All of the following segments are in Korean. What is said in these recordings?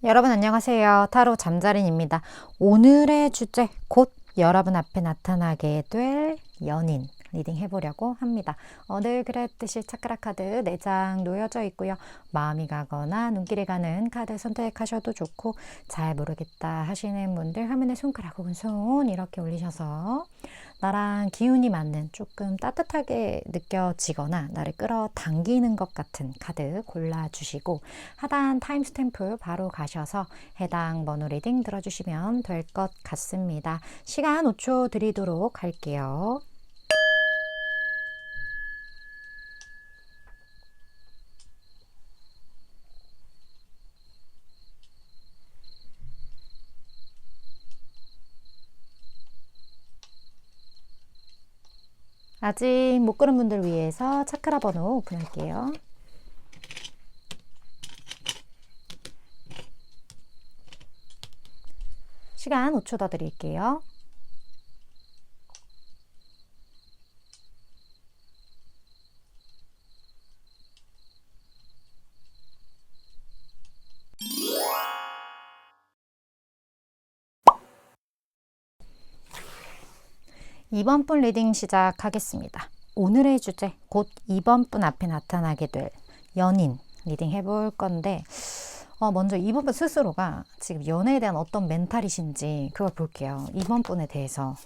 여러분 안녕하세요. 타로 잠자린입니다. 오늘의 주제 곧 여러분 앞에 나타나게 될 연인 리딩 해보려고 합니다. 늘 그랬듯이 차크라 카드 4장 놓여져 있고요. 마음이 가거나 눈길이 가는 카드 선택하셔도 좋고, 잘 모르겠다 하시는 분들 화면에 손가락 혹은 손 이렇게 올리셔서 나랑 기운이 맞는, 조금 따뜻하게 느껴지거나 나를 끌어당기는 것 같은 카드 골라주시고, 하단 타임스탬프 바로 가셔서 해당 번호 리딩 들어주시면 될 것 같습니다. 시간 5초 드리도록 할게요. 아직 못 고른 분들 위해서 차크라 번호 오픈할게요. 시간 5초 더 드릴게요. 이번 분 리딩 시작하겠습니다. 오늘의 주제 곧 이번 분 앞에 나타나게 될 연인 리딩 해볼 건데, 먼저 이번 분 스스로가 지금 연애에 대한 어떤 멘탈이신지 그걸 볼게요. 이번 분에 대해서.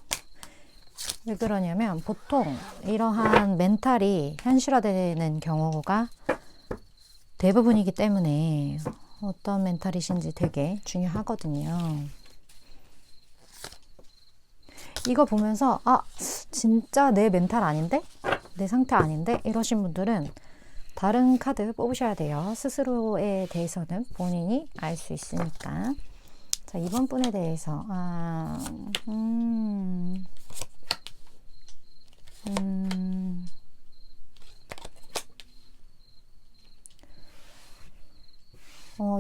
왜 그러냐면 보통 이러한 멘탈이 현실화되는 경우가 대부분이기 때문에 어떤 멘탈이신지 되게 중요하거든요. 이거 보면서 진짜 내 멘탈 아닌데? 내 상태 아닌데? 이러신 분들은 다른 카드 뽑으셔야 돼요. 스스로에 대해서는 본인이 알 수 있으니까. 자, 이번 분에 대해서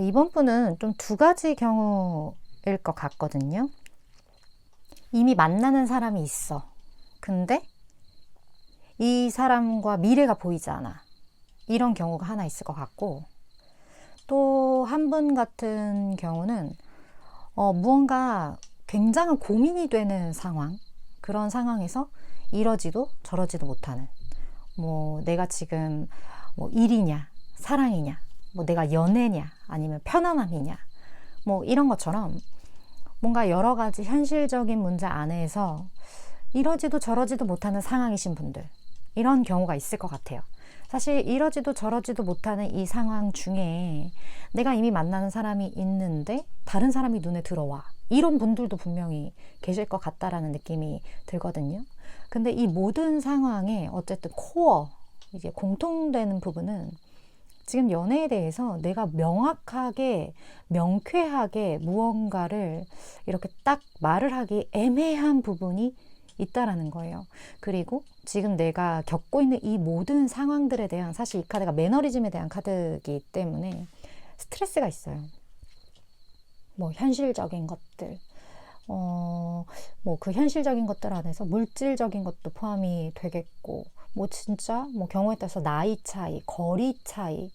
이번 분은 좀 두 가지 경우일 것 같거든요. 이미 만나는 사람이 있어. 근데 이 사람과 미래가 보이지 않아. 이런 경우가 하나 있을 것 같고, 또 한 분 같은 경우는 무언가 굉장한 고민이 되는 상황, 그런 상황에서 이러지도 저러지도 못하는, 내가 지금 일이냐 사랑이냐, 내가 연애냐 아니면 편안함이냐, 이런 것처럼 뭔가 여러 가지 현실적인 문제 안에서 이러지도 저러지도 못하는 상황이신 분들, 이런 경우가 있을 것 같아요. 사실 이러지도 저러지도 못하는 이 상황 중에 내가 이미 만나는 사람이 있는데 다른 사람이 눈에 들어와, 이런 분들도 분명히 계실 것 같다라는 느낌이 들거든요. 근데 이 모든 상황에 어쨌든 코어, 이제 공통되는 부분은 지금 연애에 대해서 내가 명확하게, 명쾌하게 무언가를 이렇게 딱 말을 하기 애매한 부분이 있다라는 거예요. 그리고 지금 내가 겪고 있는 이 모든 상황들에 대한, 사실 이 카드가 매너리즘에 대한 카드이기 때문에 스트레스가 있어요. 현실적인 것들, 그 현실적인 것들 안에서 물질적인 것도 포함이 되겠고, 진짜 경우에 따라서 나이 차이, 거리 차이.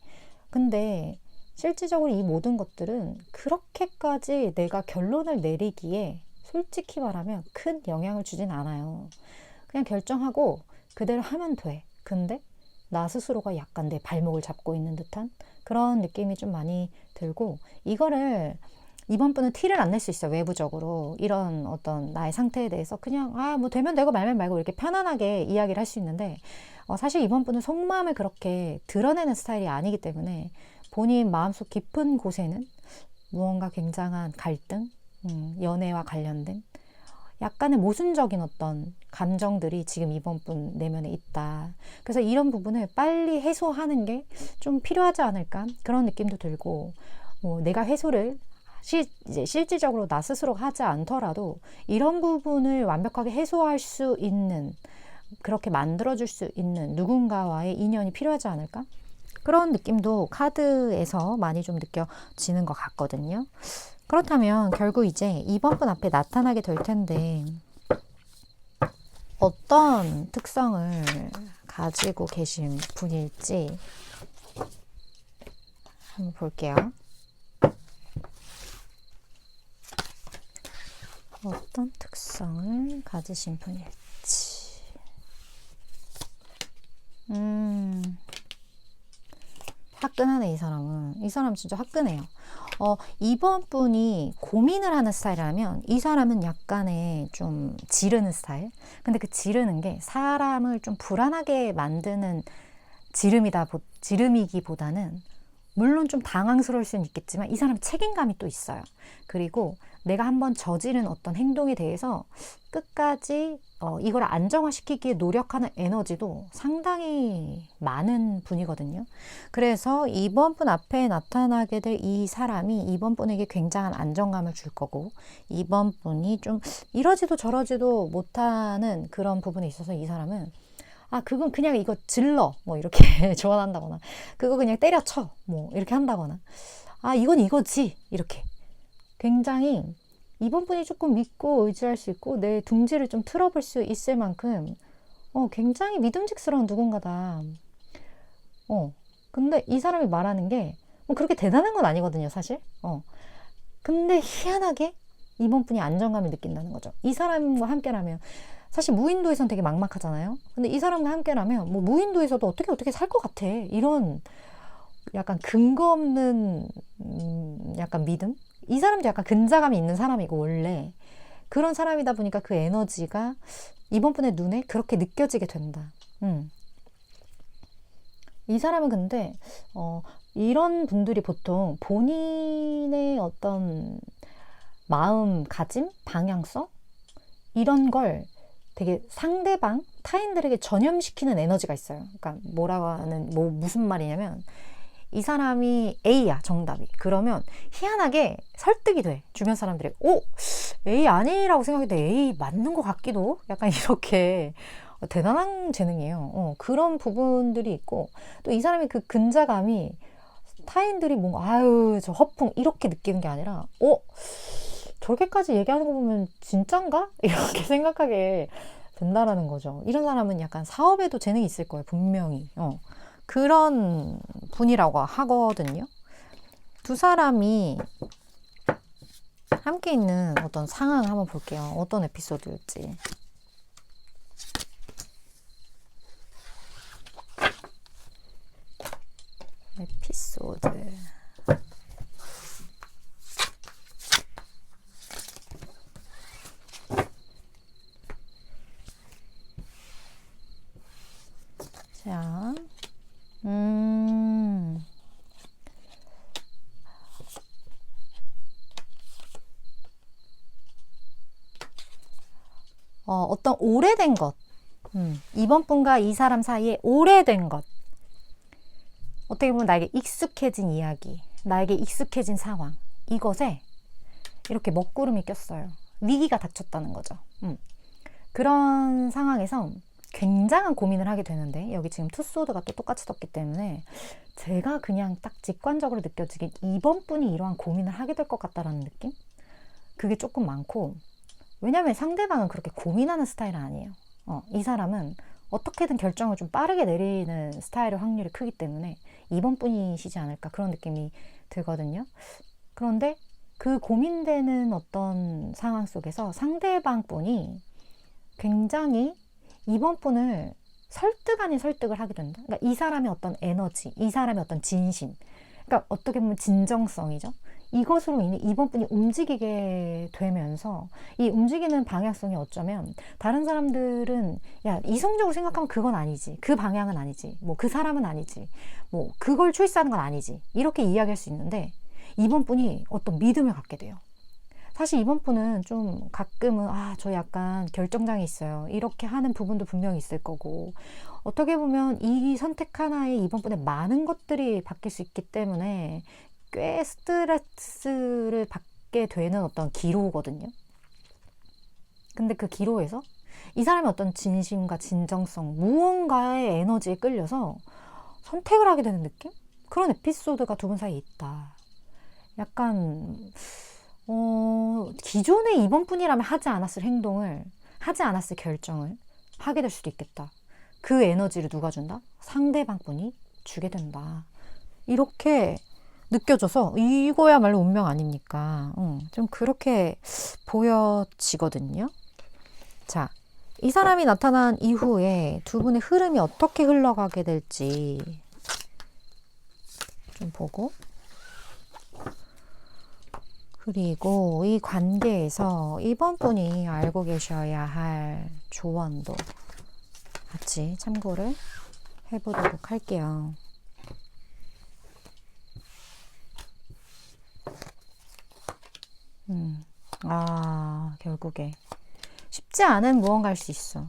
근데 실질적으로 이 모든 것들은 그렇게까지 내가 결론을 내리기에 솔직히 말하면 큰 영향을 주진 않아요. 그냥 결정하고 그대로 하면 돼. 근데 나 스스로가 약간 내 발목을 잡고 있는 듯한 그런 느낌이 좀 많이 들고, 이거를 이번 분은 티를 안 낼 수 있어요. 외부적으로 이런 어떤 나의 상태에 대해서 그냥 되면 되고 말면 말고 이렇게 편안하게 이야기를 할 수 있는데, 사실 이번 분은 속마음을 그렇게 드러내는 스타일이 아니기 때문에 본인 마음속 깊은 곳에는 무언가 굉장한 갈등, 연애와 관련된 약간의 모순적인 어떤 감정들이 지금 이번 분 내면에 있다. 그래서 이런 부분을 빨리 해소하는 게 좀 필요하지 않을까, 그런 느낌도 들고, 내가 해소를 이제 실질적으로 나 스스로 하지 않더라도 이런 부분을 완벽하게 해소할 수 있는, 그렇게 만들어줄 수 있는 누군가와의 인연이 필요하지 않을까? 그런 느낌도 카드에서 많이 좀 느껴지는 것 같거든요. 그렇다면 결국 이제 이번 분 앞에 나타나게 될 텐데, 어떤 특성을 가지고 계신 분일지 한번 볼게요. 어떤 특성을 가지신 분일지. 화끈하네, 이 사람은. 이 사람 진짜 화끈해요. 이번 분이 고민을 하는 스타일이라면 이 사람은 약간의 좀 지르는 스타일. 근데 그 지르는 게 사람을 좀 불안하게 만드는 지름이기보다는 물론 좀 당황스러울 수는 있겠지만 이 사람 책임감이 또 있어요. 그리고 내가 한번 저지른 어떤 행동에 대해서 끝까지 이걸 안정화시키기에 노력하는 에너지도 상당히 많은 분이거든요. 그래서 이번 분 앞에 나타나게 될 이 사람이 이번 분에게 굉장한 안정감을 줄 거고, 이번 분이 좀 이러지도 저러지도 못하는 그런 부분에 있어서 이 사람은 그건 그냥 이거 질러 뭐 이렇게 조언한다거나, 그거 그냥 때려쳐 뭐 이렇게 한다거나, 이건 이거지 이렇게 굉장히 이번 분이 조금 믿고 의지할 수 있고 내 둥지를 좀 틀어볼 수 있을 만큼 굉장히 믿음직스러운 누군가다. 근데 이 사람이 말하는 게 뭐 그렇게 대단한 건 아니거든요, 사실. 근데 희한하게 이번 분이 안정감을 느낀다는 거죠. 이 사람과 함께라면, 사실 무인도에선 되게 막막하잖아요. 근데 이 사람과 함께라면 뭐 무인도에서도 어떻게 살 것 같아. 이런 약간 근거 없는 약간 믿음? 이 사람도 약간 근자감이 있는 사람이고 원래 그런 사람이다 보니까 그 에너지가 이번 분의 눈에 그렇게 느껴지게 된다. 이 사람은 근데 이런 분들이 보통 본인의 어떤 마음가짐, 방향성 이런 걸 되게 상대방, 타인들에게 전염시키는 에너지가 있어요. 그러니까 무슨 말이냐면 이 사람이 A야, 정답이. 그러면 희한하게 설득이 돼. 주변 사람들이 A 아니라고 생각해도 A 맞는 것 같기도, 약간 이렇게 대단한 재능이에요. 그런 부분들이 있고, 또 이 사람의 그 근자감이 타인들이 뭔가 저 허풍 이렇게 느끼는 게 아니라 저렇게까지 얘기하는 거 보면 진짠가? 이렇게 생각하게 된다라는 거죠. 이런 사람은 약간 사업에도 재능이 있을 거예요, 분명히. 그런 분이라고 하거든요. 두 사람이 함께 있는 어떤 상황을 한번 볼게요. 어떤 에피소드일지. 에피소드. 자, 어떤 오래된 것, 이번 분과 이 사람 사이에 오래된 것, 어떻게 보면 나에게 익숙해진 이야기, 나에게 익숙해진 상황, 이것에 이렇게 먹구름이 꼈어요. 위기가 닥쳤다는 거죠. 그런 상황에서 굉장한 고민을 하게 되는데, 여기 지금 투소드가 또 똑같이 떴기 때문에 제가 그냥 딱 직관적으로 느껴지긴 이번 분이 이러한 고민을 하게 될 것 같다라는 느낌? 그게 조금 많고, 왜냐면 상대방은 그렇게 고민하는 스타일은 아니에요. 이 사람은 어떻게든 결정을 좀 빠르게 내리는 스타일의 확률이 크기 때문에 이번 분이시지 않을까, 그런 느낌이 들거든요. 그런데 그 고민되는 어떤 상황 속에서 상대방 분이 굉장히 이번 분을 설득 아닌 설득을 하게 된다. 그러니까 이 사람의 어떤 에너지, 이 사람의 어떤 진심, 그러니까 어떻게 보면 진정성이죠. 이것으로 인해 이번 분이 움직이게 되면서, 이 움직이는 방향성이 어쩌면 다른 사람들은 이성적으로 생각하면 그건 아니지, 그 방향은 아니지, 뭐 그 사람은 아니지, 뭐 그걸 초이스하는 건 아니지, 이렇게 이야기할 수 있는데, 이번 분이 어떤 믿음을 갖게 돼요. 사실 이번 분은 좀 가끔은 저 약간 결정장애 있어요, 이렇게 하는 부분도 분명히 있을 거고, 어떻게 보면 이 선택 하나에 이번 분의 많은 것들이 바뀔 수 있기 때문에 꽤 스트레스를 받게 되는 어떤 기로거든요. 근데 그 기로에서 이 사람의 어떤 진심과 진정성, 무언가의 에너지에 끌려서 선택을 하게 되는 느낌? 그런 에피소드가 두 분 사이에 있다. 약간 기존에 이번 분이라면 하지 않았을 행동을, 하지 않았을 결정을 하게 될 수도 있겠다. 그 에너지를 누가 준다? 상대방 분이 주게 된다. 이렇게 느껴져서 이거야말로 운명 아닙니까? 좀 그렇게 보여지거든요. 자, 이 사람이 나타난 이후에 두 분의 흐름이 어떻게 흘러가게 될지 좀 보고, 그리고 이 관계에서 이번 분이 알고 계셔야 할 조언도 같이 참고를 해보도록 할게요. 결국에 쉽지 않은 무언가일 수 있어.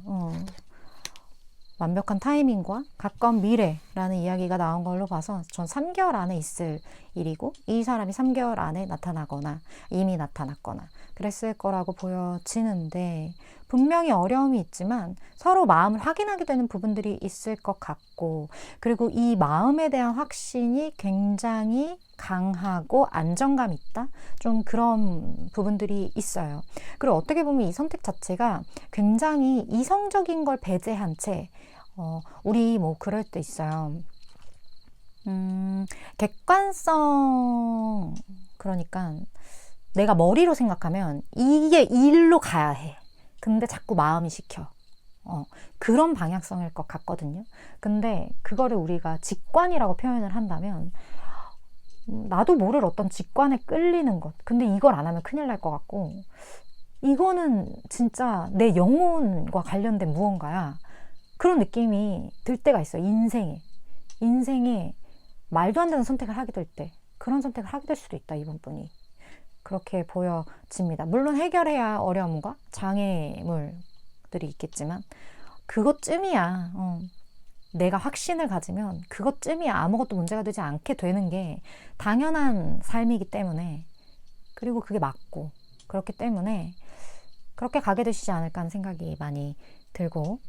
완벽한 타이밍과 가까운 미래라는 이야기가 나온 걸로 봐서 전 3개월 안에 있을 일이고, 이 사람이 3개월 안에 나타나거나 이미 나타났거나 그랬을 거라고 보여지는데, 분명히 어려움이 있지만 서로 마음을 확인하게 되는 부분들이 있을 것 같고, 그리고 이 마음에 대한 확신이 굉장히 강하고 안정감 있다? 좀 그런 부분들이 있어요. 그리고 어떻게 보면 이 선택 자체가 굉장히 이성적인 걸 배제한 채, 우리 뭐 그럴 때 있어요. 객관성, 그러니까 내가 머리로 생각하면 이게 일로 가야 해. 근데 자꾸 마음이 시켜. 그런 방향성일 것 같거든요. 근데 그거를 우리가 직관이라고 표현을 한다면, 나도 모를 어떤 직관에 끌리는 것. 근데 이걸 안 하면 큰일 날 것 같고, 이거는 진짜 내 영혼과 관련된 무언가야. 그런 느낌이 들 때가 있어요. 인생에 말도 안 되는 선택을 하게 될 때, 그런 선택을 하게 될 수도 있다, 이번 분이. 그렇게 보여집니다. 물론 해결해야 어려움과 장애물들이 있겠지만, 그것쯤이야. 내가 확신을 가지면 그것쯤이야 아무것도 문제가 되지 않게 되는 게 당연한 삶이기 때문에, 그리고 그게 맞고, 그렇기 때문에 그렇게 가게 되시지 않을까 하는 생각이 많이 들고,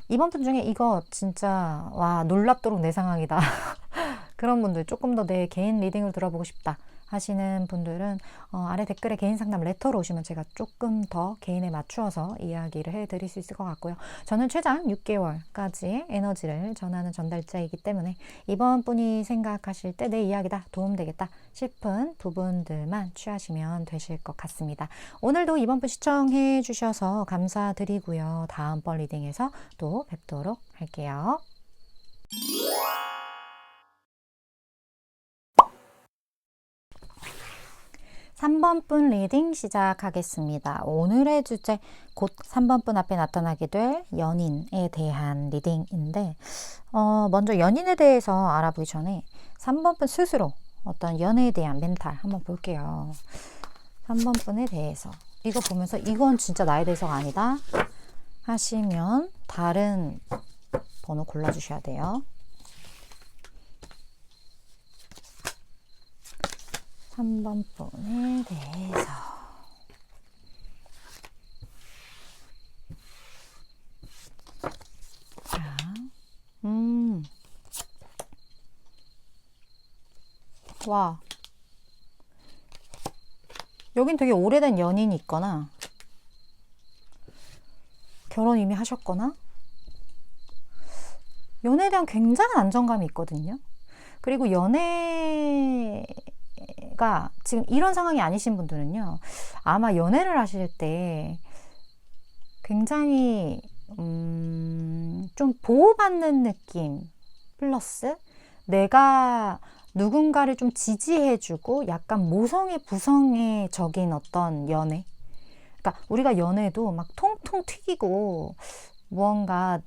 이번 분 중에 이거 진짜 와 놀랍도록 내 상황이다 그런 분들, 조금 더 내 개인 리딩을 들어보고 싶다 하시는 분들은 아래 댓글에 개인 상담 레터로 오시면 제가 조금 더 개인에 맞추어서 이야기를 해드릴 수 있을 것 같고요. 저는 최장 6개월까지의 에너지를 전하는 전달자이기 때문에 이번 분이 생각하실 때 내 이야기다, 도움되겠다 싶은 부분들만 취하시면 되실 것 같습니다. 오늘도 이번 분 시청해 주셔서 감사드리고요. 다음번 리딩에서 또 뵙도록 할게요. 3번 분 리딩 시작하겠습니다. 오늘의 주제, 곧 3번 분 앞에 나타나게 될 연인에 대한 리딩인데, 먼저 연인에 대해서 알아보기 전에 3번 분 스스로 어떤 연애에 대한 멘탈 한번 볼게요. 3번 분에 대해서 이거 보면서 이건 진짜 나에 대해서가 아니다 하시면 다른 번호 골라주셔야 돼요. 3번 분에 대해서 자, 와, 여긴 되게 오래된 연인이 있거나 결혼 이미 하셨거나 연애에 대한 굉장한 안정감이 있거든요. 그리고 연애가 지금 이런 상황이 아니신 분들은요, 아마 연애를 하실 때 굉장히 좀 보호받는 느낌 플러스 내가 누군가를 좀 지지해주고 약간 모성애 부성애적인 어떤 연애. 그러니까 우리가 연애도 막 통통 튀기고 무언가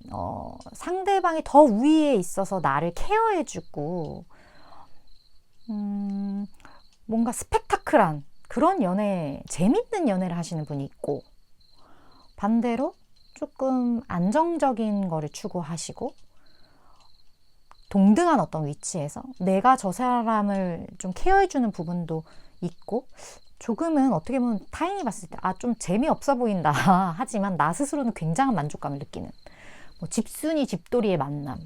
상대방이 더 위에 있어서 나를 케어해주고 뭔가 스펙타클한 그런 연애, 재밌는 연애를 하시는 분이 있고, 반대로 조금 안정적인 거를 추구하시고 동등한 어떤 위치에서 내가 저 사람을 좀 케어해주는 부분도 있고, 조금은 어떻게 보면 타인이 봤을 때 좀 재미없어 보인다 하지만 나 스스로는 굉장한 만족감을 느끼는, 뭐 집순이 집돌이의 만남,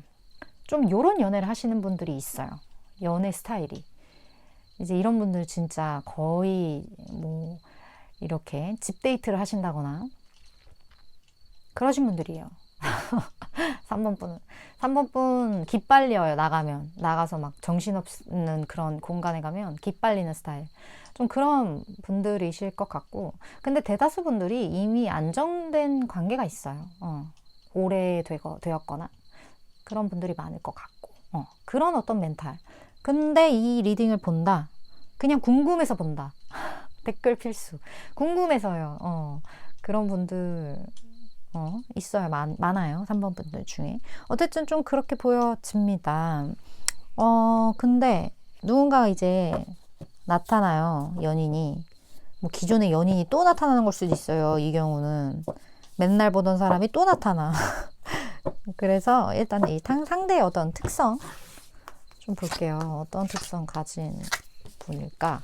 좀 요런 연애를 하시는 분들이 있어요. 연애 스타일이 이제 이런 분들 진짜 거의 뭐 이렇게 집 데이트를 하신다거나 그러신 분들이에요. 3번 분 기빨려요. 나가서 막 정신없는 그런 공간에 가면 기빨리는 스타일. 좀 그런 분들이실 것 같고, 근데 대다수 분들이 이미 안정된 관계가 있어요. 되었거나 그런 분들이 많을 것 같고, 그런 어떤 멘탈. 근데 이 리딩을 본다. 그냥 궁금해서 본다. 댓글 필수. 궁금해서요. 그런 분들 있어요. 많아요. 3번 분들 중에. 어쨌든 좀 그렇게 보여집니다. 근데 누군가가 이제 나타나요. 연인이. 뭐 기존의 연인이 또 나타나는 걸 수도 있어요. 이 경우는. 맨날 보던 사람이 또 나타나. 그래서 일단 이 상대의 어떤 특성 좀 볼게요. 어떤 특성 가진 분일까?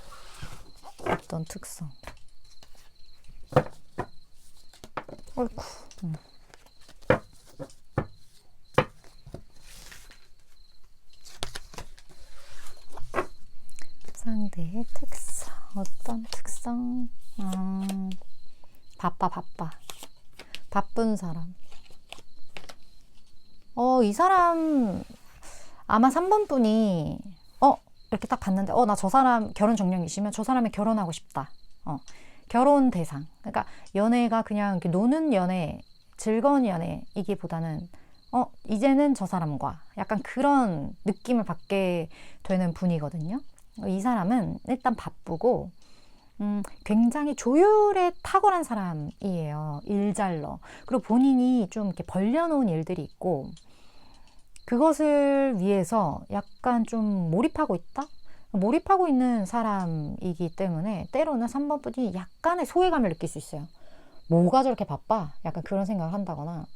어떤 특성? 어이쿠. 상대의 특성. 어떤 특성? 바빠. 바쁜 사람. 이 사람 아마 3번 분이 이렇게 딱 봤는데 나 저 사람 결혼 정령이시면 저 사람이 결혼하고 싶다. 결혼 대상. 그러니까 연애가 그냥 이렇게 노는 연애, 즐거운 연애이기보다는 이제는 저 사람과 약간 그런 느낌을 받게 되는 분이거든요. 이 사람은 일단 바쁘고 굉장히 조율에 탁월한 사람이에요. 일잘러. 그리고 본인이 좀 이렇게 벌려놓은 일들이 있고 그것을 위해서 약간 좀 몰입하고 있다? 몰입하고 있는 사람이기 때문에 때로는 3번 분이 약간의 소외감을 느낄 수 있어요. 뭐가 저렇게 바빠? 약간 그런 생각을 한다거나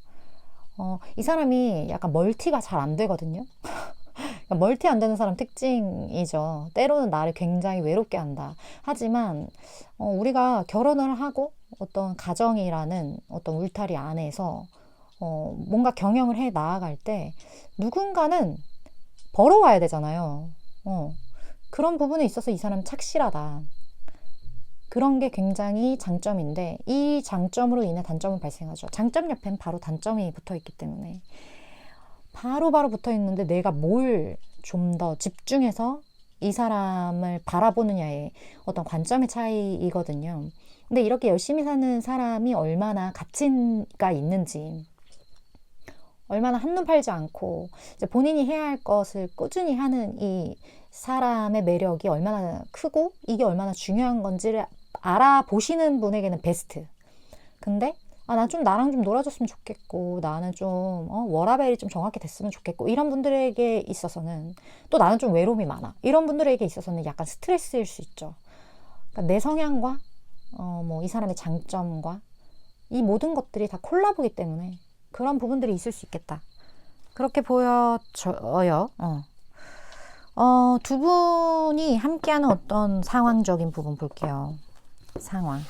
이 사람이 약간 멀티가 잘 안 되거든요. 멀티 안 되는 사람 특징이죠. 때로는 나를 굉장히 외롭게 한다. 하지만 우리가 결혼을 하고 어떤 가정이라는 어떤 울타리 안에서 뭔가 경영을 해 나아갈 때 누군가는 벌어와야 되잖아요. 그런 부분에 있어서 이 사람은 착실하다. 그런 게 굉장히 장점인데 이 장점으로 인해 단점은 발생하죠. 장점 옆엔 바로 단점이 붙어 있기 때문에 바로 붙어 있는데 내가 뭘 좀 더 집중해서 이 사람을 바라보느냐의 어떤 관점의 차이이거든요. 근데 이렇게 열심히 사는 사람이 얼마나 가치가 있는지, 얼마나 한눈 팔지 않고 이제 본인이 해야 할 것을 꾸준히 하는 이 사람의 매력이 얼마나 크고 이게 얼마나 중요한 건지를 알아보시는 분에게는 베스트. 근데 난 좀 나랑 좀 놀아줬으면 좋겠고 나는 좀 워라밸이 좀 정확히 됐으면 좋겠고 이런 분들에게 있어서는 또 나는 좀 외로움이 많아 이런 분들에게 있어서는 약간 스트레스일 수 있죠. 그러니까 내 성향과 뭐 이 사람의 장점과 이 모든 것들이 다 콜라보기 때문에 그런 부분들이 있을 수 있겠다. 그렇게 보여져요. 두 분이 함께하는 어떤 상황적인 부분 볼게요. 상황.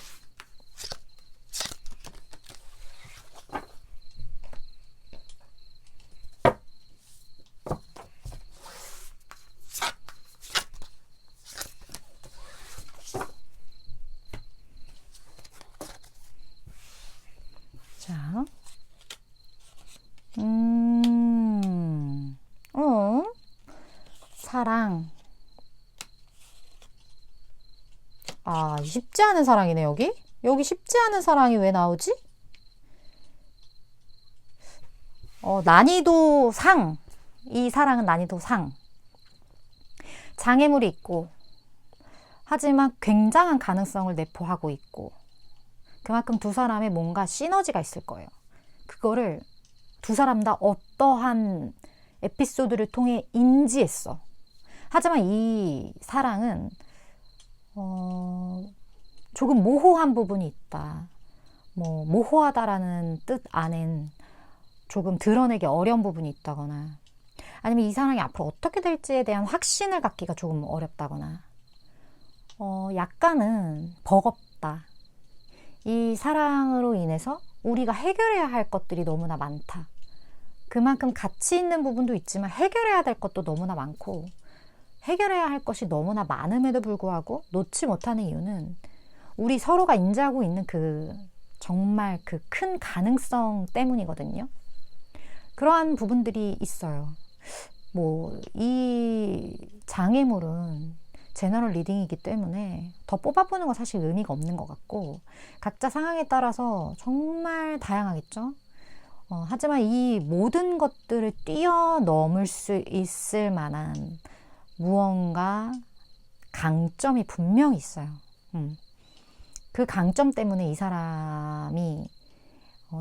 자, 사랑. 쉽지 않은 사랑이네, 여기. 여기 쉽지 않은 사랑이 왜 나오지? 난이도 상. 이 사랑은 난이도 상. 장애물이 있고, 하지만 굉장한 가능성을 내포하고 있고, 그만큼 두 사람의 뭔가 시너지가 있을 거예요. 그거를 두 사람 다 어떠한 에피소드를 통해 인지했어. 하지만 이 사랑은 조금 모호한 부분이 있다. 뭐 모호하다라는 뜻 안엔 조금 드러내기 어려운 부분이 있다거나 아니면 이 사랑이 앞으로 어떻게 될지에 대한 확신을 갖기가 조금 어렵다거나 약간은 버겁다. 이 사랑으로 인해서 우리가 해결해야 할 것들이 너무나 많다. 그만큼 가치 있는 부분도 있지만 해결해야 될 것도 너무나 많고 해결해야 할 것이 너무나 많음에도 불구하고 놓지 못하는 이유는 우리 서로가 인지하고 있는 그 정말 그 큰 가능성 때문이거든요. 그러한 부분들이 있어요. 뭐, 이 장애물은 제너럴 리딩이기 때문에 더 뽑아보는 건 사실 의미가 없는 것 같고, 각자 상황에 따라서 정말 다양하겠죠? 하지만 이 모든 것들을 뛰어넘을 수 있을 만한 무언가 강점이 분명히 있어요. 그 강점 때문에 이 사람이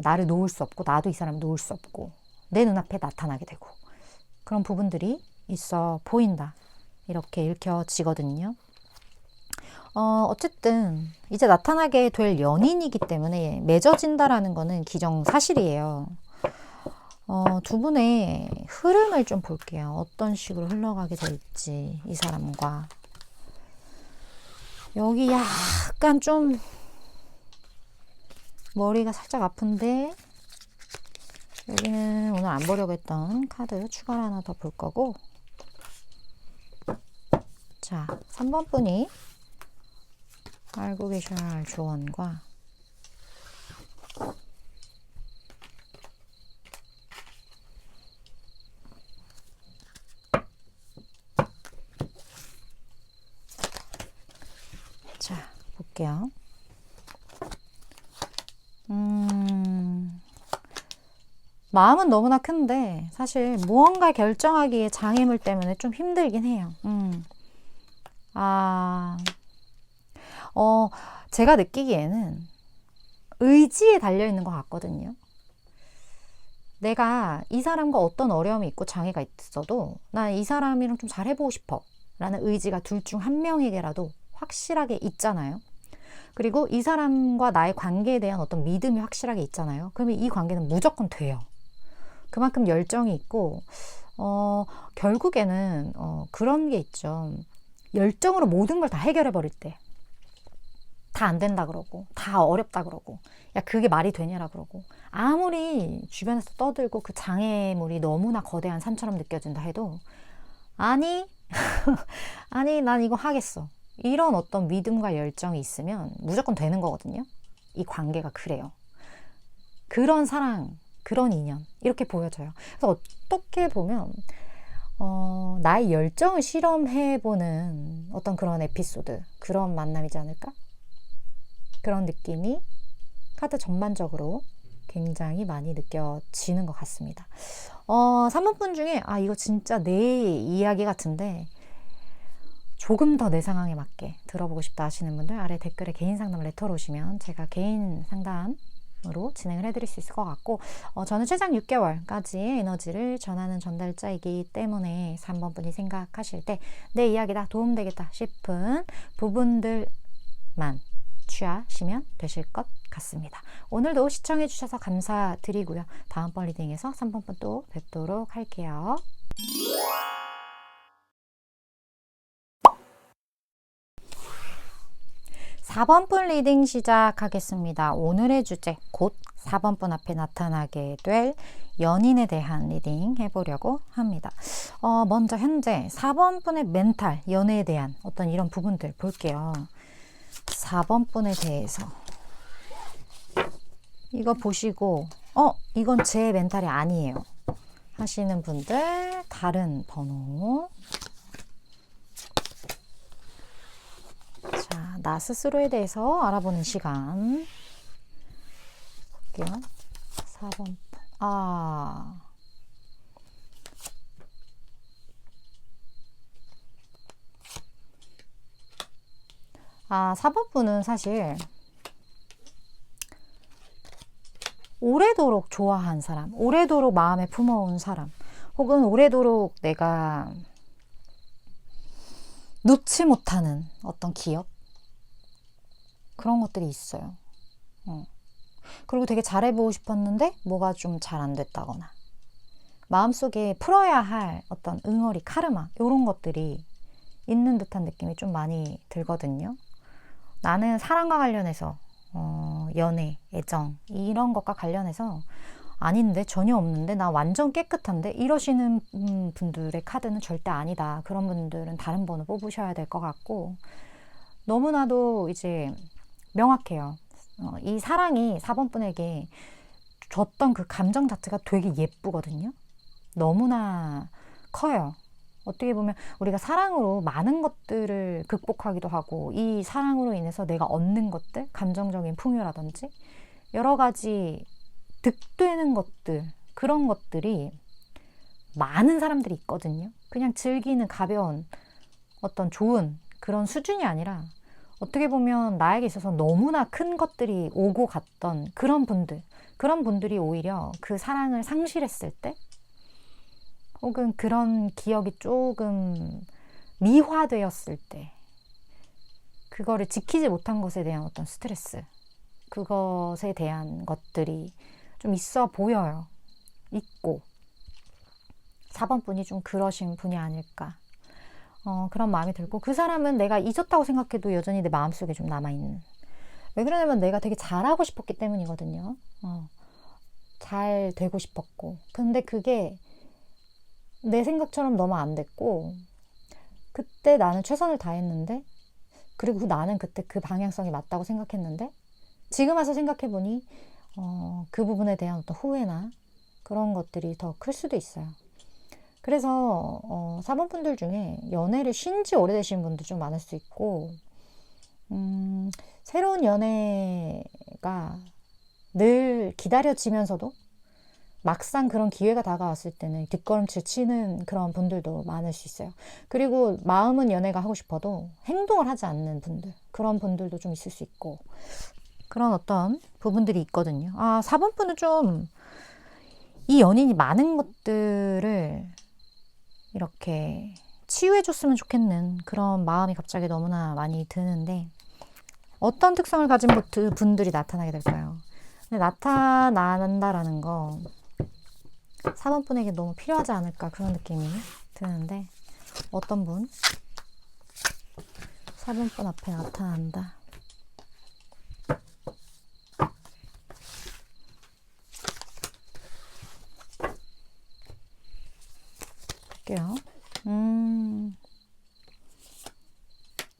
나를 놓을 수 없고, 나도 이 사람을 놓을 수 없고, 내 눈앞에 나타나게 되고, 그런 부분들이 있어 보인다. 이렇게 읽혀지거든요. 어쨌든 이제 나타나게 될 연인이기 때문에 맺어진다라는 거는 기정사실이에요. 두 분의 흐름을 좀 볼게요. 어떤 식으로 흘러가게 될지, 이 사람과. 여기 약간 좀 머리가 살짝 아픈데, 여기는 오늘 안 보려고 했던 카드 추가로 하나 더 볼 거고. 자, 3번 분이 알고 계셔야 할 조언과 자, 볼게요. 마음은 너무나 큰데 사실 무언가 결정하기에 장애물 때문에 좀 힘들긴 해요. 제가 느끼기에는 의지에 달려있는 것 같거든요. 내가 이 사람과 어떤 어려움이 있고 장애가 있어도 나 이 사람이랑 좀 잘해보고 싶어 라는 의지가 둘 중 한 명에게라도 확실하게 있잖아요. 그리고 이 사람과 나의 관계에 대한 어떤 믿음이 확실하게 있잖아요. 그러면 이 관계는 무조건 돼요. 그만큼 열정이 있고 결국에는 그런 게 있죠. 열정으로 모든 걸 다 해결해 버릴 때 다 안 된다 그러고 다 어렵다 그러고 야 그게 말이 되냐라 그러고 아무리 주변에서 떠들고 그 장애물이 너무나 거대한 산처럼 느껴진다 해도 아니 아니 난 이거 하겠어 이런 어떤 믿음과 열정이 있으면 무조건 되는 거거든요. 이 관계가 그래요. 그런 사랑, 그런 인연 이렇게 보여져요. 그래서 어떻게 보면 나의 열정을 실험해보는 어떤 그런 에피소드, 그런 만남이지 않을까? 그런 느낌이 카드 전반적으로 굉장히 많이 느껴지는 것 같습니다. 3번 분 중에 이거 진짜 내 이야기 같은데 조금 더 내 상황에 맞게 들어보고 싶다 하시는 분들 아래 댓글에 개인 상담 레터로 오시면 제가 개인 상담으로 진행을 해드릴 수 있을 것 같고 저는 최장 6개월까지의 에너지를 전하는 전달자이기 때문에 3번 분이 생각하실 때 내 이야기다 도움되겠다 싶은 부분들만 취하시면 되실 것 같습니다. 오늘도 시청해 주셔서 감사드리고요. 다음번 리딩에서 3번 분 또 뵙도록 할게요. 4번 분 리딩 시작하겠습니다. 오늘의 주제 곧 4번 분 앞에 나타나게 될 연인에 대한 리딩 해보려고 합니다. 먼저 현재 4번 분의 멘탈, 연애에 대한 어떤 이런 부분들 볼게요. 4번 분에 대해서 이거 보시고 이건 제 멘탈이 아니에요 하시는 분들 다른 번호. 자, 나 스스로에 대해서 알아보는 시간 볼게요. 4번 4번 분은 사실 오래도록 좋아한 사람, 오래도록 마음에 품어온 사람, 혹은 오래도록 내가 놓지 못하는 어떤 기억? 그런 것들이 있어요. 그리고 되게 잘해보고 싶었는데 뭐가 좀 잘 안 됐다거나 마음속에 풀어야 할 어떤 응어리, 카르마 이런 것들이 있는 듯한 느낌이 좀 많이 들거든요. 나는 사랑과 관련해서 연애, 애정 이런 것과 관련해서 아닌데 전혀 없는데 나 완전 깨끗한데 이러시는 분들의 카드는 절대 아니다. 그런 분들은 다른 번호 뽑으셔야 될 것 같고 너무나도 이제 명확해요. 이 사랑이 4번 분에게 줬던 그 감정 자체가 되게 예쁘거든요. 너무나 커요. 어떻게 보면 우리가 사랑으로 많은 것들을 극복하기도 하고, 이 사랑으로 인해서 내가 얻는 것들, 감정적인 풍요라든지 여러 가지 득되는 것들, 그런 것들이 많은 사람들이 있거든요. 그냥 즐기는 가벼운 어떤 좋은 그런 수준이 아니라, 어떻게 보면 나에게 있어서 너무나 큰 것들이 오고 갔던 그런 분들이 오히려 그 사랑을 상실했을 때, 혹은 그런 기억이 조금 미화되었을 때, 그거를 지키지 못한 것에 대한 어떤 스트레스, 그것에 대한 것들이 좀 있어 보여요. 있고, 4번 분이 좀 그러신 분이 아닐까, 그런 마음이 들고, 그 사람은 내가 잊었다고 생각해도 여전히 내 마음속에 좀 남아있는, 왜 그러냐면 내가 되게 잘하고 싶었기 때문이거든요. 잘 되고 싶었고, 근데 그게 내 생각처럼 너무 안 됐고, 그때 나는 최선을 다했는데, 그리고 나는 그때 그 방향성이 맞다고 생각했는데, 지금 와서 생각해보니 그 부분에 대한 어떤 후회나 그런 것들이 더 클 수도 있어요. 그래서 4번 분들 중에 연애를 쉰 지 오래되신 분도 좀 많을 수 있고, 새로운 연애가 늘 기다려지면서도 막상 그런 기회가 다가왔을 때는 뒷걸음질 치는 그런 분들도 많을 수 있어요. 그리고 마음은 연애가 하고 싶어도 행동을 하지 않는 분들, 그런 분들도 좀 있을 수 있고, 그런 어떤 부분들이 있거든요. 4번 분은 좀 이 연인이 많은 것들을 이렇게 치유해줬으면 좋겠는 그런 마음이 갑자기 너무나 많이 드는데, 어떤 특성을 가진 분들이 나타나게 될까요? 근데 나타난다라는 거 4번 분에게 너무 필요하지 않을까, 그런 느낌이 드는데, 어떤 분? 4번 분 앞에 나타난다. 볼게요.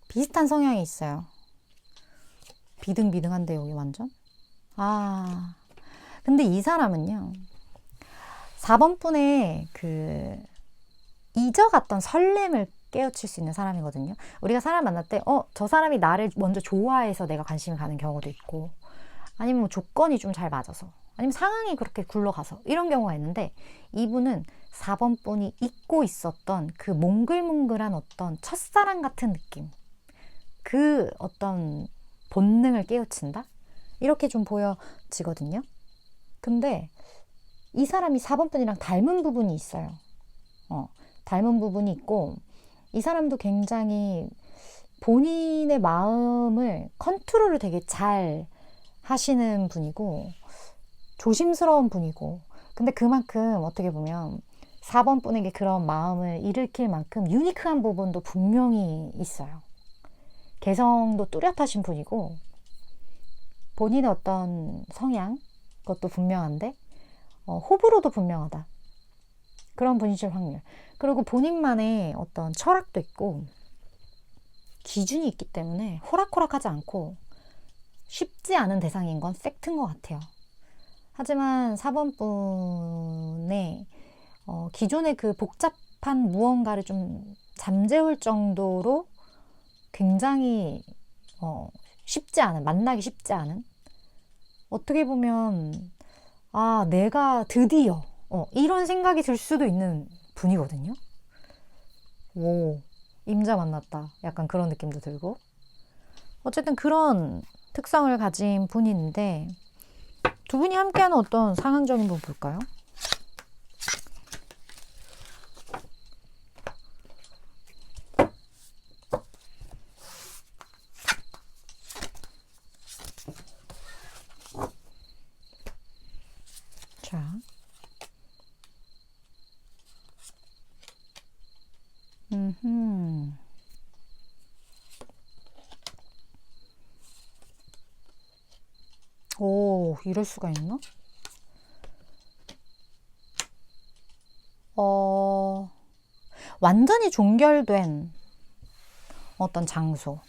비슷한 성향이 있어요. 비등비등한데 여기 완전. 근데 이 사람은요, 4번 분의 그 잊어갔던 설렘을 깨우칠 수 있는 사람이거든요. 우리가 사람 만날 때 저 사람이 나를 먼저 좋아해서 내가 관심이 가는 경우도 있고, 아니면 뭐 조건이 좀 잘 맞아서, 아니면 상황이 그렇게 굴러가서, 이런 경우가 있는데, 이분은 4번 분이 잊고 있었던 그 몽글몽글한 어떤 첫사랑 같은 느낌, 그 어떤 본능을 깨우친다? 이렇게 좀 보여지거든요. 근데 이 사람이 4번 분이랑 닮은 부분이 있어요. 닮은 부분이 있고, 이 사람도 굉장히 본인의 마음을 컨트롤을 되게 잘 하시는 분이고, 조심스러운 분이고, 근데 그만큼 어떻게 보면 4번 분에게 그런 마음을 일으킬 만큼 유니크한 부분도 분명히 있어요. 개성도 뚜렷하신 분이고, 본인의 어떤 성향, 그것도 분명한데, 호불호도 분명하다. 그런 분이실 확률. 그리고 본인만의 어떤 철학도 있고, 기준이 있기 때문에 호락호락하지 않고 쉽지 않은 대상인 건 팩트인 것 같아요. 하지만 4번 분의 기존의 그 복잡한 무언가를 좀 잠재울 정도로 굉장히 쉽지 않은, 만나기 쉽지 않은, 어떻게 보면 내가 드디어 이런 생각이 들 수도 있는 분이거든요. 오, 임자 만났다, 약간 그런 느낌도 들고, 어쨌든 그런 특성을 가진 분인데, 두 분이 함께하는 어떤 상황적인 부분 볼까요? 자, 오, 이럴 수가 있나? 완전히 종결된 어떤 장소.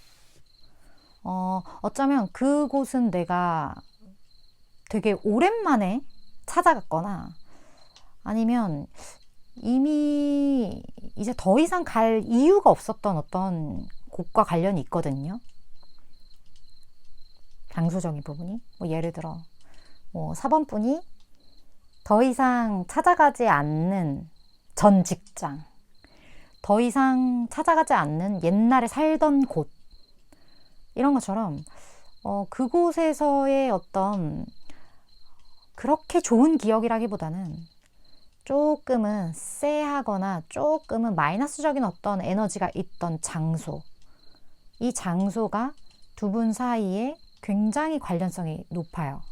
어쩌면 그곳은 내가 되게 오랜만에 찾아갔거나 아니면 이미 이제 더 이상 갈 이유가 없었던 어떤 곳과 관련이 있거든요. 장소적인 부분이. 뭐 예를 들어 뭐 4번분이 더 이상 찾아가지 않는 전 직장, 더 이상 찾아가지 않는 옛날에 살던 곳, 이런 것처럼 그곳에서의 어떤 그렇게 좋은 기억이라기보다는 조금은 쎄하거나 조금은 마이너스적인 어떤 에너지가 있던 장소, 이 장소가 두 분 사이에 굉장히 관련성이 높아요.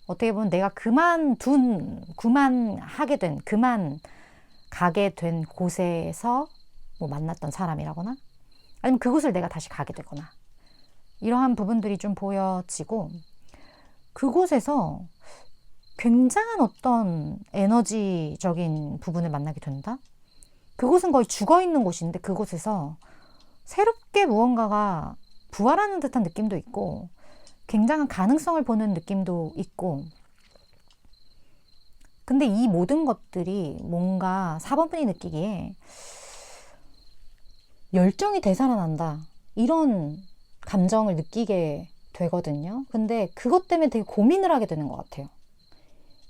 어떻게 보면 내가 그만 가게 된 곳에서 뭐 만났던 사람이라거나 아니면 그곳을 내가 다시 가게 되거나 이러한 부분들이 좀 보여지고, 그곳에서 굉장한 어떤 에너지적인 부분을 만나게 된다? 그곳은 거의 죽어있는 곳인데 그곳에서 새롭게 무언가가 부활하는 듯한 느낌도 있고 굉장한 가능성을 보는 느낌도 있고, 근데 이 모든 것들이 뭔가 4번분이 느끼기에 열정이 되살아난다, 이런 감정을 느끼게 되거든요. 근데 그것 때문에 되게 고민을 하게 되는 것 같아요.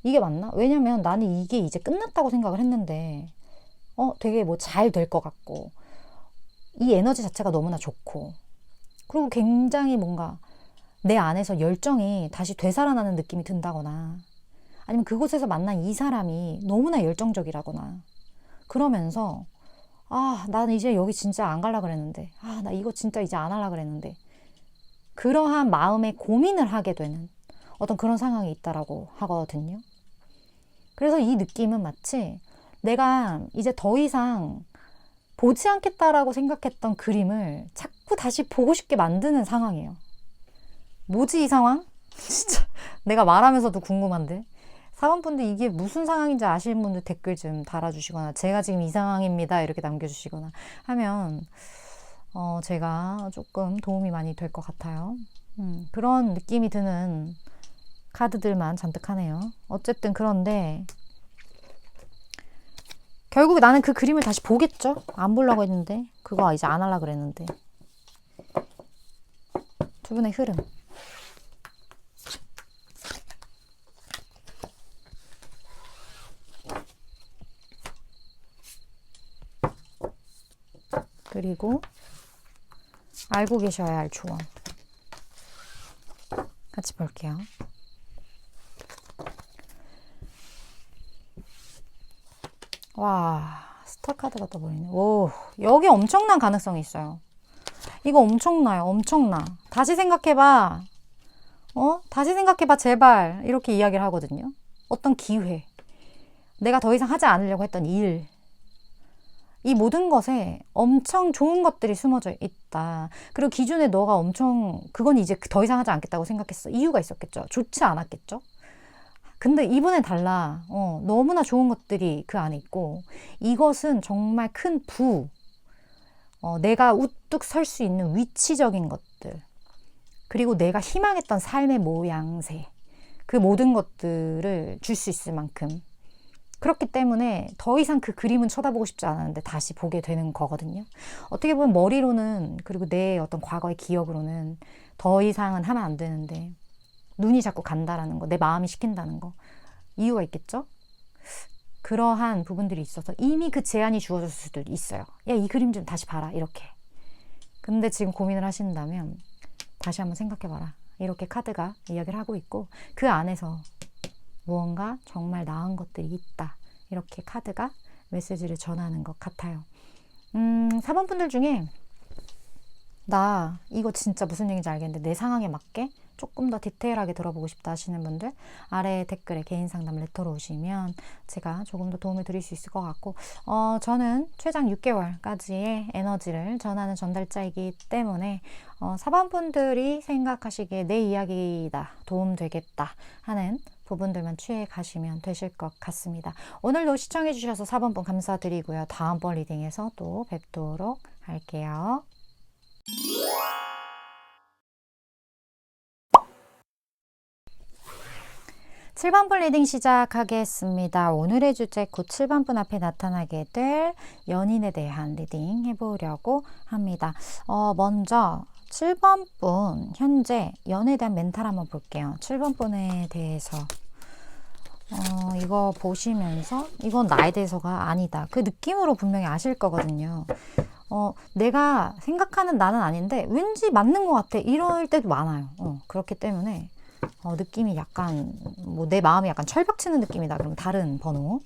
이게 맞나? 왜냐면 나는 이게 이제 끝났다고 생각을 했는데 되게 뭐 잘 될 것 같고 이 에너지 자체가 너무나 좋고 그리고 굉장히 뭔가 내 안에서 열정이 다시 되살아나는 느낌이 든다거나 아니면 그곳에서 만난 이 사람이 너무나 열정적이라거나 그러면서 나는 이제 여기 진짜 안 갈라 그랬는데 나 이거 진짜 이제 안 할라 그랬는데 그러한 마음에 고민을 하게 되는 어떤 그런 상황이 있다라고 하거든요. 그래서 이 느낌은 마치 내가 이제 더 이상 보지 않겠다라고 생각했던 그림을 자꾸 다시 보고 싶게 만드는 상황이에요. 뭐지 이 상황? 진짜 내가 말하면서도 궁금한데 4번분들 이게 무슨 상황인지 아시는 분들 댓글 좀 달아주시거나 제가 지금 이 상황입니다 이렇게 남겨주시거나 하면 제가 조금 도움이 많이 될 것 같아요. 그런 느낌이 드는 카드들만 잔뜩 하네요. 어쨌든 그런데 결국 나는 그 그림을 다시 보겠죠? 안 보려고 했는데 그거 이제 안 하려고 그랬는데. 두 분의 흐름. 그리고 알고 계셔야 할 조언 같이 볼게요. 와, 스타 카드가 떠버리네. 오, 여기 엄청난 가능성이 있어요. 이거 엄청나요. 엄청나. 다시 생각해봐. 다시 생각해봐 제발, 이렇게 이야기를 하거든요. 어떤 기회, 내가 더 이상 하지 않으려고 했던 일, 이 모든 것에 엄청 좋은 것들이 숨어져 있다. 그리고 기존에 너가 엄청 그건 이제 더 이상 하지 않겠다고 생각했어. 이유가 있었겠죠. 좋지 않았겠죠. 근데 이번엔 달라. 너무나 좋은 것들이 그 안에 있고 이것은 정말 큰 내가 우뚝 설 수 있는 위치적인 것들, 그리고 내가 희망했던 삶의 모양새, 그 모든 것들을 줄 수 있을 만큼, 그렇기 때문에 더 이상 그 그림은 쳐다보고 싶지 않았는데 다시 보게 되는 거거든요. 어떻게 보면 머리로는, 그리고 내 어떤 과거의 기억으로는 더 이상은 하면 안 되는데 눈이 자꾸 간다라는 거, 내 마음이 시킨다는 거, 이유가 있겠죠? 그러한 부분들이 있어서 이미 그 제안이 주어졌을 수도 있어요. 야, 이 그림 좀 다시 봐라, 이렇게. 근데 지금 고민을 하신다면 다시 한번 생각해봐라, 이렇게 카드가 이야기를 하고 있고 그 안에서 무언가 정말 나은 것들이 있다, 이렇게 카드가 메시지를 전하는 것 같아요. 4번 분들 중에 나 이거 진짜 무슨 얘기인지 알겠는데 내 상황에 맞게 조금 더 디테일하게 들어보고 싶다 하시는 분들 아래 댓글에 개인 상담 레터로 오시면 제가 조금 더 도움을 드릴 수 있을 것 같고, 저는 최장 6개월까지의 에너지를 전하는 전달자이기 때문에 4번 분들이 생각하시기에 내 이야기다, 도움되겠다 하는 부분들만 취해 가시면 되실 것 같습니다. 오늘도 시청해 주셔서 4번 분 감사드리고요. 다음번 리딩에서 또 뵙도록 할게요. 7번 분 리딩 시작하겠습니다. 오늘의 주제 곧 7번 분 앞에 나타나게 될 연인에 대한 리딩 해보려고 합니다. 먼저 7번 분 현재 연애에 대한 멘탈 한번 볼게요. 7번 분에 대해서 이거 보시면서 이건 나에 대해서가 아니다. 그 느낌으로 분명히 아실 거거든요. 내가 생각하는 나는 아닌데 왠지 맞는 것 같아. 이럴 때도 많아요. 그렇기 때문에 느낌이 약간 뭐 내 마음이 약간 철벽 치는 느낌이다. 그럼 다른 번호.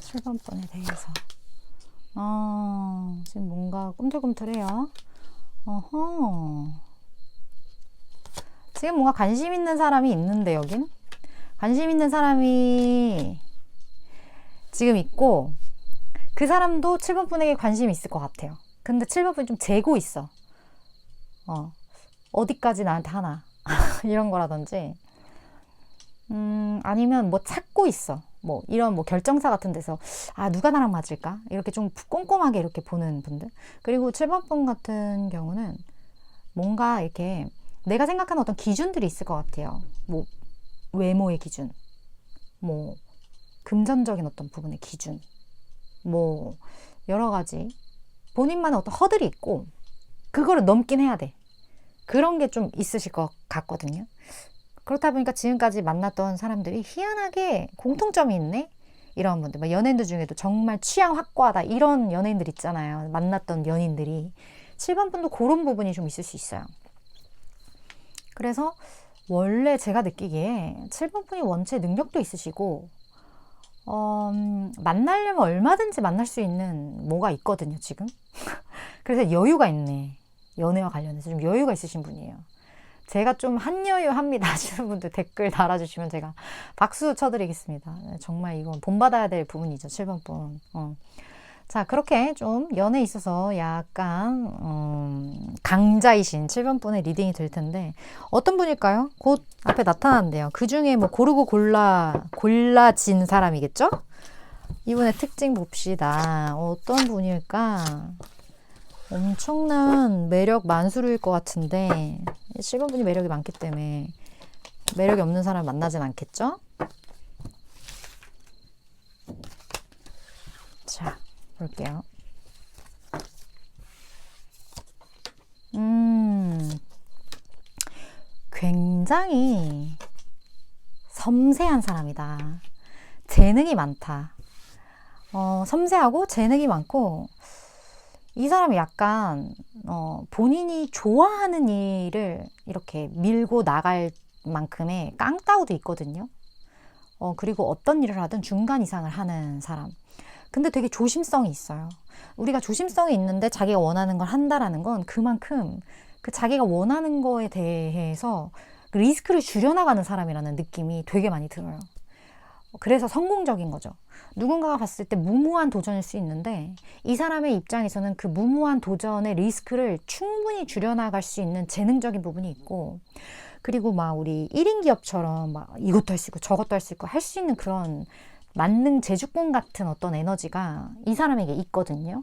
(7번) 번에 대해서 지금 뭔가 꿈틀꿈틀해요. 지금 뭔가 관심 있는 사람이 있는데 여긴 관심 있는 사람이 지금 있고 그 사람도 7번 분에게 관심이 있을 것 같아요. 근데 7번 분이 좀 재고 있어. 어디까지 나한테 하나 이런 거라든지 아니면 뭐 찾고 있어. 뭐 이런 뭐 결정사 같은 데서 누가 나랑 맞을까? 이렇게 좀 꼼꼼하게 이렇게 보는 분들. 그리고 7번 분 같은 경우는 뭔가 이렇게 내가 생각하는 어떤 기준들이 있을 것 같아요. 뭐 외모의 기준, 뭐 금전적인 어떤 부분의 기준, 뭐 여러 가지 본인만의 어떤 허들이 있고 그거를 넘긴 해야 돼. 그런 게 좀 있으실 것 같거든요. 그렇다 보니까 지금까지 만났던 사람들이 희한하게 공통점이 있네? 이런 분들, 막 연예인들 중에도 정말 취향 확고하다 이런 연예인들 있잖아요. 만났던 연인들이 7번 분도 그런 부분이 좀 있을 수 있어요. 그래서 원래 제가 느끼기에 7번 분이 원체 능력도 있으시고 만나려면 얼마든지 만날 수 있는 뭐가 있거든요, 지금. 그래서 여유가 있네. 연애와 관련해서 좀 여유가 있으신 분이에요. 제가 좀 한여유합니다 하시는 분들 댓글 달아주시면 제가 박수 쳐드리겠습니다. 정말 이건 본받아야 될 부분이죠, 7번 분. 자, 그렇게 좀 연애에 있어서 약간 강자이신 7번 분의 리딩이 될 텐데 어떤 분일까요? 곧 앞에 나타난대요. 그 중에 뭐 고르고 골라진 사람이겠죠? 이분의 특징 봅시다. 어떤 분일까? 엄청난 매력 만수르일 것 같은데 7번 분이 매력이 많기 때문에 매력이 없는 사람 만나진 않겠죠? 자, 볼게요. 굉장히 섬세한 사람이다. 재능이 많다. 섬세하고 재능이 많고 이 사람이 약간 본인이 좋아하는 일을 이렇게 밀고 나갈 만큼의 깡따구도 있거든요. 그리고 어떤 일을 하든 중간 이상을 하는 사람. 근데 되게 조심성이 있어요. 우리가 조심성이 있는데 자기가 원하는 걸 한다라는 건 그만큼 그 자기가 원하는 거에 대해서 리스크를 줄여나가는 사람이라는 느낌이 되게 많이 들어요. 그래서 성공적인 거죠. 누군가가 봤을 때 무모한 도전일 수 있는데 이 사람의 입장에서는 그 무모한 도전의 리스크를 충분히 줄여나갈 수 있는 재능적인 부분이 있고 그리고 막 우리 1인 기업처럼 막 이것도 할 수 있고 저것도 할 수 있고 할 수 있는 그런 만능 제주꾼 같은 어떤 에너지가 이 사람에게 있거든요.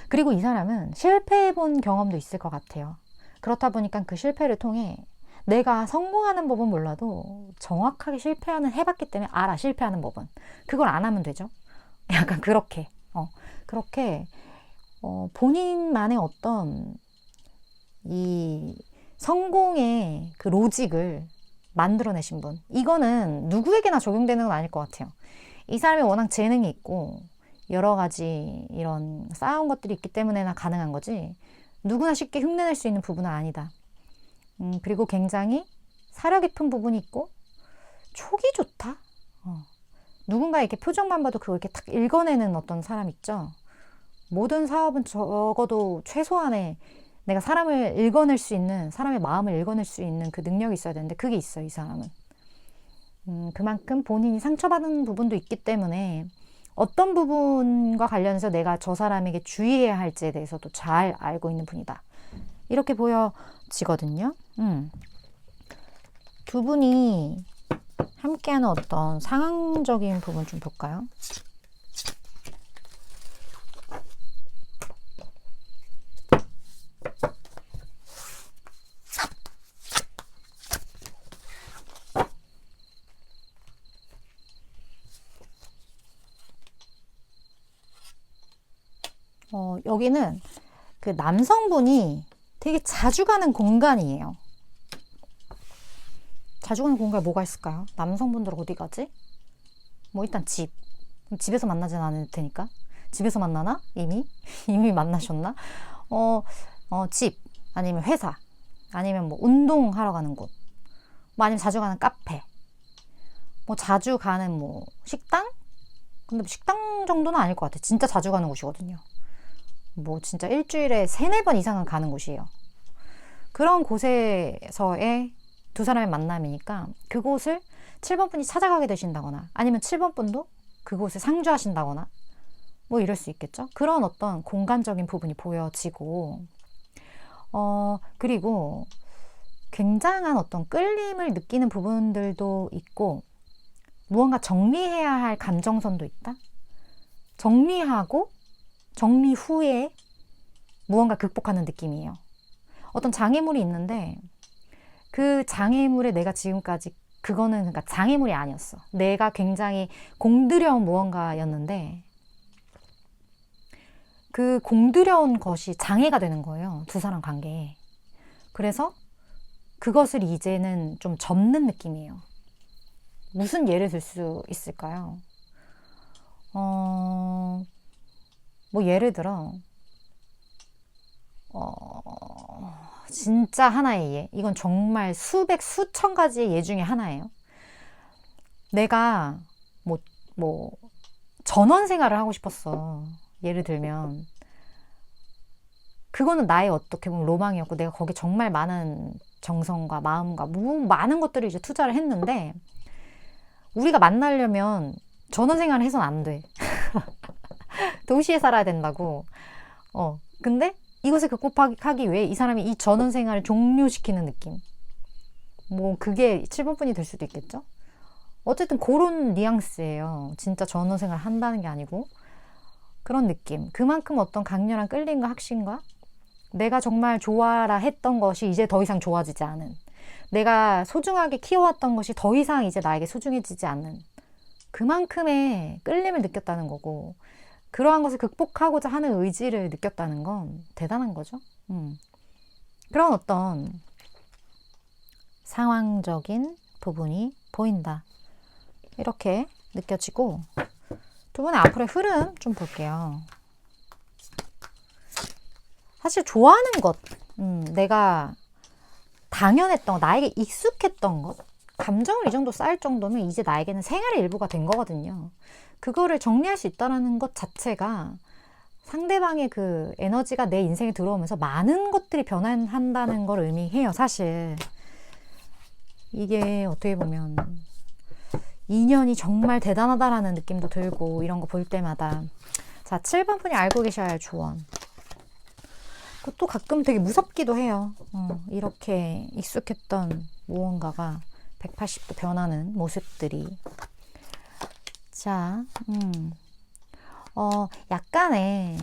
그리고 이 사람은 실패해본 경험도 있을 것 같아요. 그렇다 보니까 그 실패를 통해 내가 성공하는 법은 몰라도 정확하게 실패하는 해봤기 때문에 알아, 실패하는 법은. 그걸 안 하면 되죠. 약간 그렇게 본인만의 어떤 이 성공의 그 로직을 만들어내신 분. 이거는 누구에게나 적용되는 건 아닐 것 같아요. 이 사람이 워낙 재능이 있고 여러 가지 이런 쌓아온 것들이 있기 때문에나 가능한 거지 누구나 쉽게 흉내낼 수 있는 부분은 아니다. 그리고 굉장히 사려 깊은 부분이 있고 촉이 좋다. 누군가 이렇게 표정만 봐도 그걸 이렇게 탁 읽어내는 어떤 사람 있죠. 모든 사업은 적어도 최소한의 내가 사람을 읽어낼 수 있는, 사람의 마음을 읽어낼 수 있는 그 능력이 있어야 되는데 그게 있어요, 이 사람은. 그만큼 본인이 상처받은 부분도 있기 때문에 어떤 부분과 관련해서 내가 저 사람에게 주의해야 할지에 대해서도 잘 알고 있는 분이다. 이렇게 보여지거든요. 두 분이 함께하는 어떤 상황적인 부분 좀 볼까요? 여기는 그 남성분이 되게 자주 가는 공간이에요. 자주 가는 공간에 뭐가 있을까요? 남성분들 어디 가지? 뭐 일단 집. 집에서 만나진 않을 테니까. 집에서 만나나? 이미? 이미 만나셨나? 집. 아니면 회사. 아니면 뭐 운동하러 가는 곳. 뭐 아니면 자주 가는 카페. 뭐 자주 가는 뭐 식당? 근데 식당 정도는 아닐 것 같아. 진짜 자주 가는 곳이거든요. 뭐 진짜 일주일에 3-4번 이상은 가는 곳이에요. 그런 곳에서의 두 사람의 만남이니까 그곳을 7번 분이 찾아가게 되신다거나 아니면 7번 분도 그곳에 상주하신다거나 뭐 이럴 수 있겠죠. 그런 어떤 공간적인 부분이 보여지고 그리고 굉장한 어떤 끌림을 느끼는 부분들도 있고 무언가 정리해야 할 감정선도 있다. 정리하고 정리 후에 무언가 극복하는 느낌이에요. 어떤 장애물이 있는데 그 장애물에 내가 지금까지 그거는 그러니까 장애물이 아니었어. 내가 굉장히 공들여온 무언가였는데 그 공들여온 것이 장애가 되는 거예요. 두 사람 관계에. 그래서 그것을 이제는 좀 접는 느낌이에요. 무슨 예를 들 수 있을까요? 뭐 예를 들어 진짜 하나의 예. 이건 정말 수백 수천 가지의 예 중에 하나예요. 내가 뭐 전원 생활을 하고 싶었어. 예를 들면 그거는 나의 어떻게 보면 로망이었고 내가 거기에 정말 많은 정성과 마음과 많은 것들을 이제 투자를 했는데 우리가 만나려면 전원 생활을 해서는 안 돼. 도시에 살아야 된다고. 근데 이것을 극복하기 위해 이 사람이 이 전원 생활을 종료시키는 느낌. 뭐 그게 7번 분이 될 수도 있겠죠. 어쨌든 그런 뉘앙스예요. 진짜 전원 생활을 한다는 게 아니고 그런 느낌. 그만큼 어떤 강렬한 끌림과 확신과 내가 정말 좋아라 했던 것이 이제 더 이상 좋아지지 않은, 내가 소중하게 키워왔던 것이 더 이상 이제 나에게 소중해지지 않는 그만큼의 끌림을 느꼈다는 거고 그러한 것을 극복하고자 하는 의지를 느꼈다는 건 대단한 거죠. 그런 어떤 상황적인 부분이 보인다. 이렇게 느껴지고 두 분의 앞으로의 흐름 좀 볼게요. 사실 좋아하는 것, 내가 당연했던 것, 나에게 익숙했던 것, 감정을 이 정도 쌓일 정도면 이제 나에게는 생활의 일부가 된 거거든요. 그거를 정리할 수 있다는 것 자체가 상대방의 그 에너지가 내 인생에 들어오면서 많은 것들이 변한다는 걸 의미해요, 사실. 이게 어떻게 보면 인연이 정말 대단하다라는 느낌도 들고 이런 거 볼 때마다. 자, 7번 분이 알고 계셔야 할 조언. 그것도 가끔 되게 무섭기도 해요. 이렇게 익숙했던 무언가가 180도 변하는 모습들이. 자, 약간의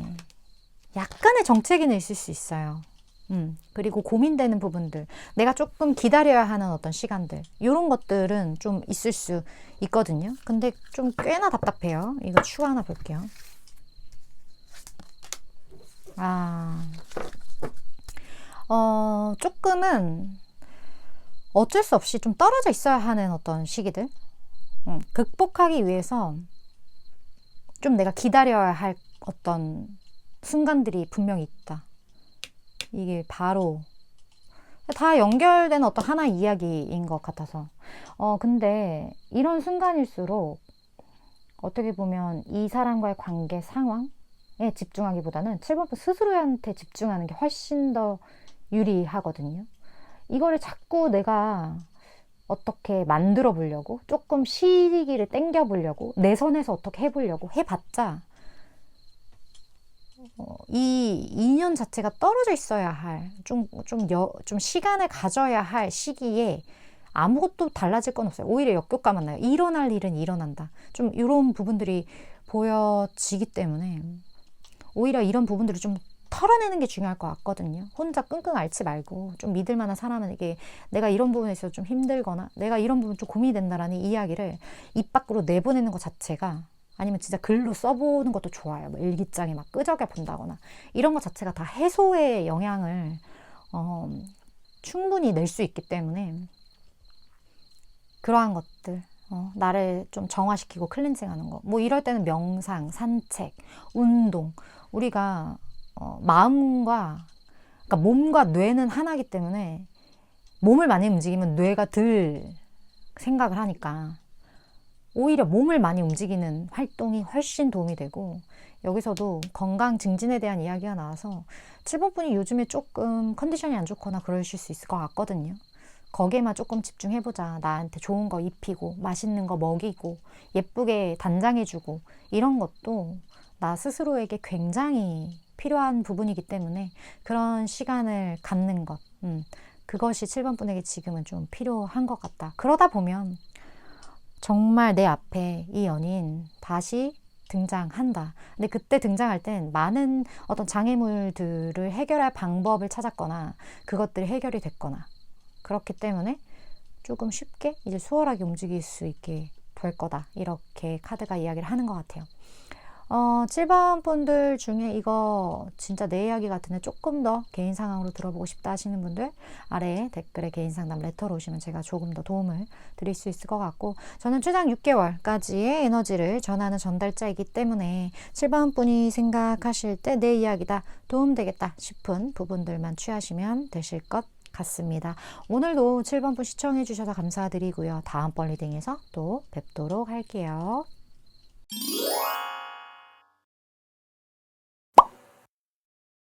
정체기는 있을 수 있어요. 그리고 고민되는 부분들, 내가 조금 기다려야 하는 어떤 시간들, 이런 것들은 좀 있을 수 있거든요. 근데 좀 꽤나 답답해요. 이거 추가 하나 볼게요. 조금은 어쩔 수 없이 좀 떨어져 있어야 하는 어떤 시기들, 극복하기 위해서 좀 내가 기다려야 할 어떤 순간들이 분명히 있다. 이게 바로 다 연결된 어떤 하나의 이야기인 것 같아서. 근데 이런 순간일수록 어떻게 보면 이 사람과의 관계 상황에 집중하기보다는 7번 스스로한테 집중하는 게 훨씬 더 유리하거든요. 이거를 자꾸 내가 어떻게 만들어 보려고, 조금 시기를 땡겨 보려고, 내 선에서 어떻게 해보려고 해봤자 이 인연 자체가 떨어져 있어야 할, 좀 시간을 가져야 할 시기에 아무것도 달라질 건 없어요. 오히려 역효과만 나요. 일어날 일은 일어난다. 좀 이런 부분들이 보여지기 때문에 오히려 이런 부분들을 좀 털어내는 게 중요할 것 같거든요. 혼자 끙끙 앓지 말고 좀 믿을 만한 사람에게 내가 이런 부분에 있어서 좀 힘들거나 내가 이런 부분 좀 고민이 된다라는 이야기를 입 밖으로 내보내는 것 자체가, 아니면 진짜 글로 써보는 것도 좋아요. 뭐 일기장에 막 끄적여 본다거나 이런 것 자체가 다 해소의 영향을 충분히 낼 수 있기 때문에 그러한 것들, 나를 좀 정화시키고 클렌징하는 거. 뭐 이럴 때는 명상, 산책, 운동. 우리가 마음과, 그러니까 몸과 뇌는 하나이기 때문에 몸을 많이 움직이면 뇌가 덜 생각을 하니까 오히려 몸을 많이 움직이는 활동이 훨씬 도움이 되고, 여기서도 건강 증진에 대한 이야기가 나와서 7번 분이 요즘에 조금 컨디션이 안 좋거나 그러실 수 있을 것 같거든요. 거기에만 조금 집중해보자. 나한테 좋은 거 입히고 맛있는 거 먹이고 예쁘게 단장해주고 이런 것도 나 스스로에게 굉장히 필요한 부분이기 때문에 그런 시간을 갖는 것, 그것이 7번 분에게 지금은 좀 필요한 것 같다. 그러다 보면 정말 내 앞에 이 연인 다시 등장한다. 근데 그때 등장할 땐 많은 어떤 장애물들을 해결할 방법을 찾았거나 그것들이 해결이 됐거나 그렇기 때문에 조금 쉽게 이제 수월하게 움직일 수 있게 될 거다. 이렇게 카드가 이야기를 하는 것 같아요. 7번 분들 중에 이거 진짜 내 이야기 같은데 조금 더 개인 상황으로 들어보고 싶다 하시는 분들 아래에 댓글에 개인 상담 레터로 오시면 제가 조금 더 도움을 드릴 수 있을 것 같고, 저는 최장 6개월까지의 에너지를 전하는 전달자이기 때문에 7번 분이 생각하실 때 내 이야기다, 도움되겠다 싶은 부분들만 취하시면 되실 것 같습니다. 오늘도 7번 분 시청해 주셔서 감사드리고요. 다음번 리딩에서 또 뵙도록 할게요.